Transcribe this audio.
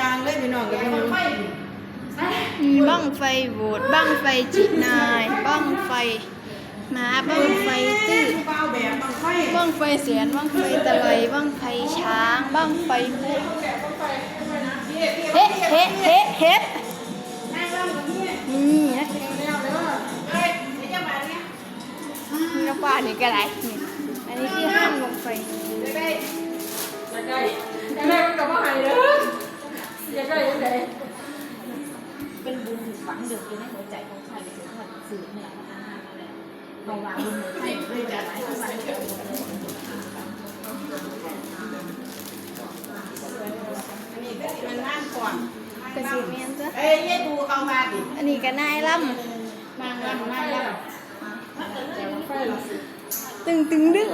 ยางเลยพี่น้องกันมีบั้งไฟโบดบั้งไฟจินายบั้งไฟม้าบั้งไฟตื้อบั้งไฟเสียนบั้งไฟตะไลบั้งไฟช้างบั้งไฟมุกเฮ็ดนี่นะนี่กระป๋านี่ก็ไรอันนี้คือห้ามลงไฟเป็นบุญฝังเดือดอยู่ในหัวใจของชายเป็นสิ่งที่สื่อเนี่ยเราวางบุญให้ด้วยใจให้ทุกวันเกิดอันนี้ก็มันนั่งก่อน กระสีเมียนจ้ะ เอ้ยยี่ดูเข้ามาดิ อันนี้ก็นายล่ำ นั่งตึงดึง